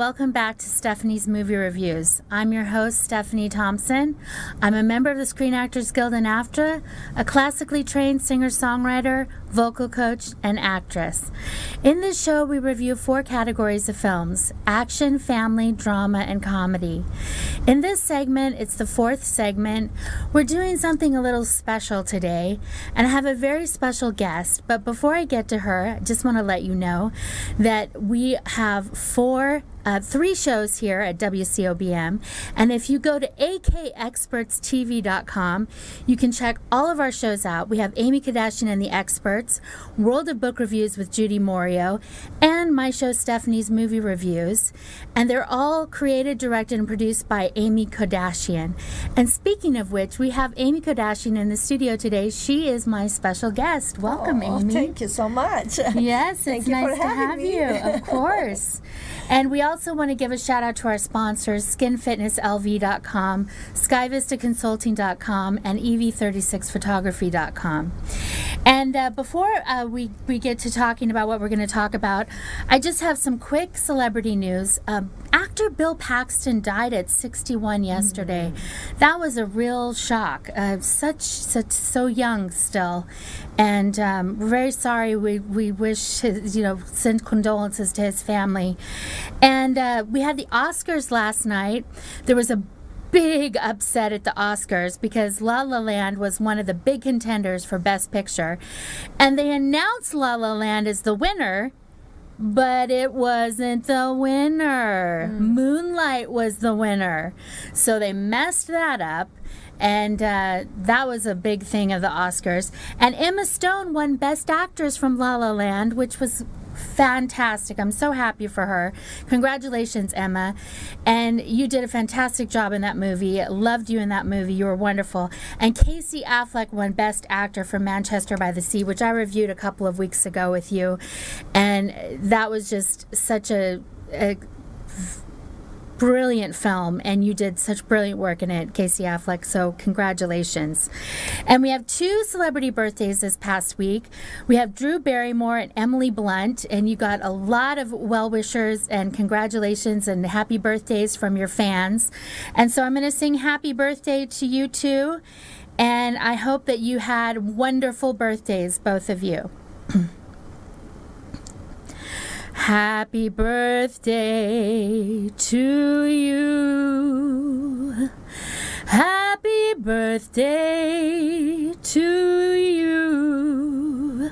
welcome back to Stephanie's Movie Reviews. I'm your host, Stephanie Thompson. I'm a member of the Screen Actors Guild and AFTRA, a classically trained singer-songwriter, vocal coach, and actress. In this show, we review 4 categories of films: action, family, drama, and comedy. In this segment, it's the 4th segment, we're doing something a little special today, and I have a very special guest. But before I get to her, I just want to let you know that we have 3 shows here at WCOBM, and if you go to akexpertstv.com, you can check all of our shows out. We have Amy Kardashian and the Experts, World of Book Reviews with Judy Morio, and my show Stephanie's Movie Reviews, and they're all created, directed, and produced by Amy Kardashian. And speaking of which, we have Amy Kardashian in the studio today. She is my special guest. Welcome, Amy. Thank you so much. Yes, it's nice to have you. Of course. And we also want to give a shout out to our sponsors, skinfitnesslv.com, skyvistaconsulting.com, and ev36photography.com. And before we get to talking about what we're going to talk about, I just have some quick celebrity news. Actor Bill Paxton died at 61 yesterday. That was a real shock. So young still, and we're very sorry. We wish send condolences to his family. And we had the Oscars last night. There was a big upset at the Oscars because La La Land was one of the big contenders for Best Picture, and they announced La La Land as the winner. But it wasn't the winner. Moonlight was the winner. So they messed that up. And that was a big thing of the Oscars. And Emma Stone won Best Actress from La La Land, which was fantastic. I'm so happy for her. Congratulations, Emma. And you did a fantastic job in that movie. Loved you in that movie. You were wonderful. And Casey Affleck won Best Actor for Manchester by the Sea, which I reviewed a couple of weeks ago with you. And that was just such a brilliant film, and you did such brilliant work in it, Casey Affleck, so congratulations. And we have 2 celebrity birthdays this past week. We have Drew Barrymore and Emily Blunt, and you got a lot of well-wishers and congratulations and happy birthdays from your fans. And so I'm going to sing happy birthday to you too, and I hope that you had wonderful birthdays, both of you. Happy birthday to you. Happy birthday to you.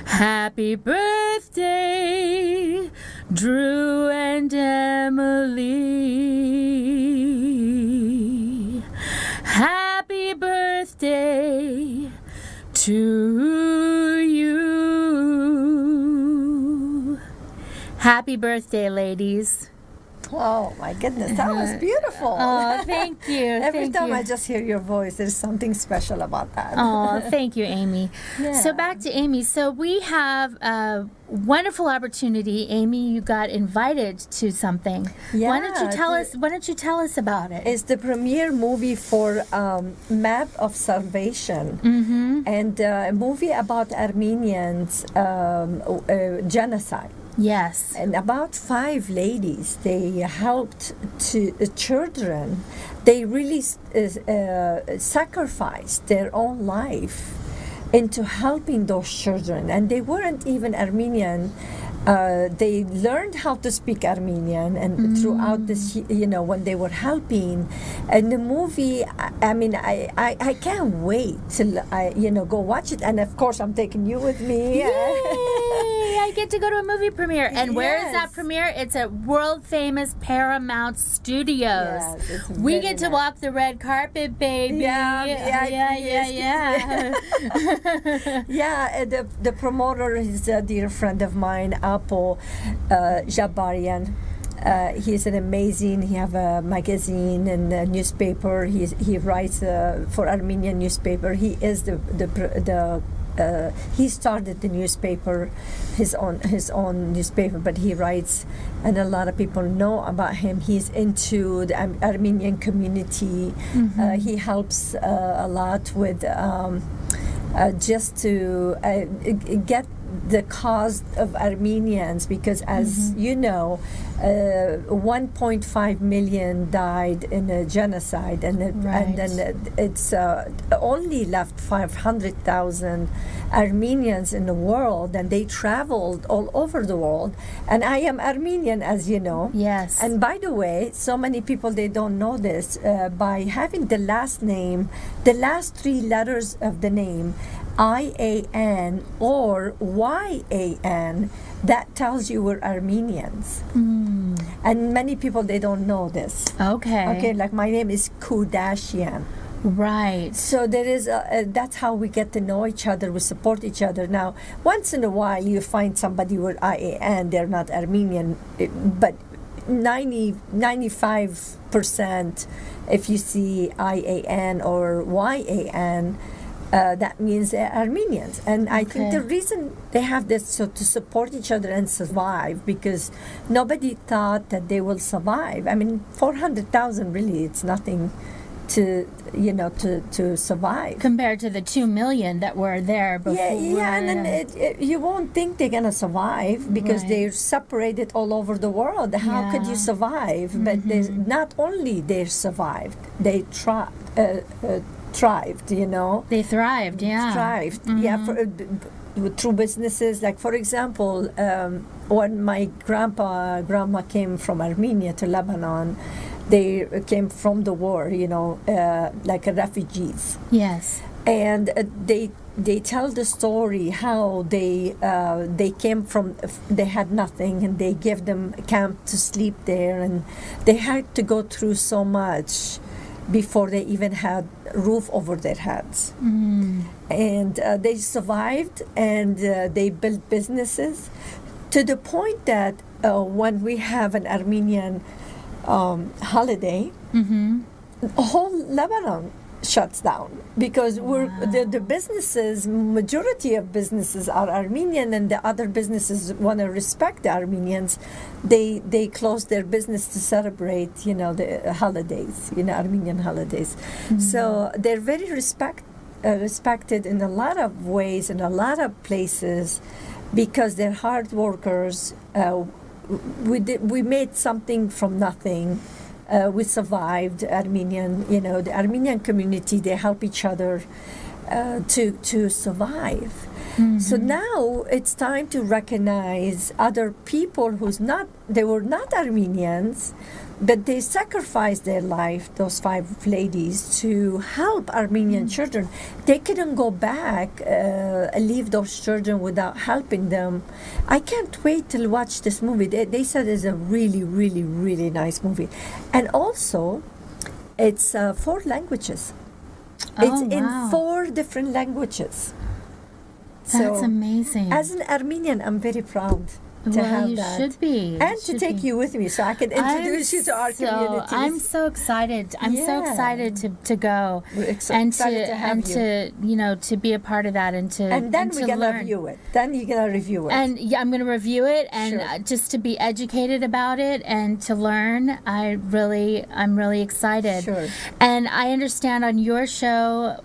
Happy birthday, Drew and Emily. Happy birthday to you. Happy birthday, ladies. Oh, my goodness. That was beautiful. Oh, thank you. Every time I just hear your voice, there's something special about that. Oh, thank you, Amy. Yeah. So back to Amy. So we have a wonderful opportunity. Amy, you got invited to something. Yeah, Why don't you tell us about it? It's the premiere movie for Map of Salvation, and a movie about Armenians genocide. Yes. And about 5 ladies, they helped to children. They really sacrificed their own life into helping those children. And they weren't even Armenian. They learned how to speak Armenian, and throughout this, when they were helping. And the movie, I can't wait till go watch it. And of course, I'm taking you with me. Yay! I get to go to a movie premiere. And where is that premiere? It's at world famous Paramount Studios. Yes, we get to walk the red carpet, baby. Yeah. Yeah, the promoter is a dear friend of mine, Apo Jabarian. He's an amazing. He have a magazine and a newspaper. He writes for Armenian newspaper. He is he started the newspaper, his own newspaper, but he writes, and a lot of people know about him. He's into the Armenian community. He helps a lot with just to get the cause of Armenians, because as you know, 1.5 million died in a genocide, and then it's only left 500,000 Armenians in the world, and they traveled all over the world. And I am Armenian, as you know. Yes. And by the way, so many people, they don't know this, by having the last name, the last three letters of the name, IAN or YAN, that tells you we're Armenians. And many people, they don't know this. Okay, like my name is Kudashian. Right. So there is that's how we get to know each other. We support each other. Now, once in a while, you find somebody with IAN, they're not Armenian, but 95%, if you see IAN or YAN, that means they're Armenians. And I think the reason they have this so to support each other and survive, because nobody thought that they will survive. I mean, 400,000, really, it's nothing to survive compared to the 2 million that were there before. Yeah, and then you won't think they're gonna survive because they're separated all over the world. How could you survive? But not only they survived, they thrived. You know, they thrived. Yeah, thrived. Yeah, through businesses. Like, for example, when my grandma came from Armenia to Lebanon. They came from the war, like refugees. Yes. And they tell the story how they came from, they had nothing, and they gave them a camp to sleep there, and they had to go through so much before they even had roof over their heads. And they survived, and they built businesses to the point that when we have an Armenian holiday, whole Lebanon shuts down because the businesses, majority of businesses are Armenian, and the other businesses want to respect the Armenians. They close their business to celebrate, the holidays, Armenian holidays. So they're very respected in a lot of ways, in a lot of places, because they're hard workers. We made something from nothing. We survived. The Armenian community, they help each other to survive. So now it's time to recognize other people they were not Armenians, but they sacrificed their life, those 5 ladies, to help Armenian children. They couldn't go back, leave those children without helping them. I can't wait to watch this movie. They said it's a really, really, really nice movie. And also, it's 4 languages. It's in 4 different languages. That's amazing. As an Armenian, I'm very proud to have that. You should be. And to take you with me so I can introduce you to our community. I'm so excited. I'm so excited to go. And to be a part of that and then we're going to review it. Then you're going to review it. And I'm going to review it and just to be educated about it and to learn. I'm really excited. Sure. And I understand on your show,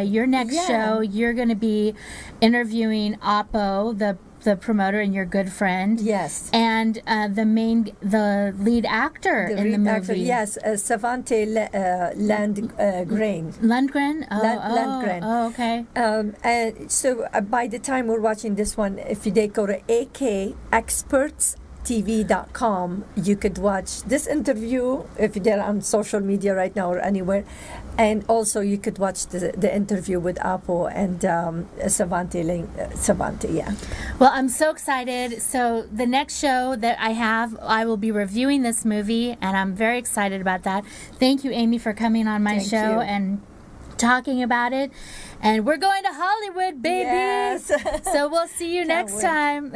your next show, you're going to be interviewing Apo, the promoter and your good friend. Yes. And the lead actor in the movie. Yes, Savante Landgren. Landgren? Landgren. Oh, okay. And so by the time we're watching this one, if they go to akexpertstv.com, you could watch this interview if they're on social media right now or anywhere. And also you could watch the interview with Apo and Savante, yeah. Well, I'm so excited. So the next show that I will be reviewing this movie, and I'm very excited about that. Thank you, Amy, for coming on my show and talking about it. And we're going to Hollywood, baby. Yes. So we'll see you next time.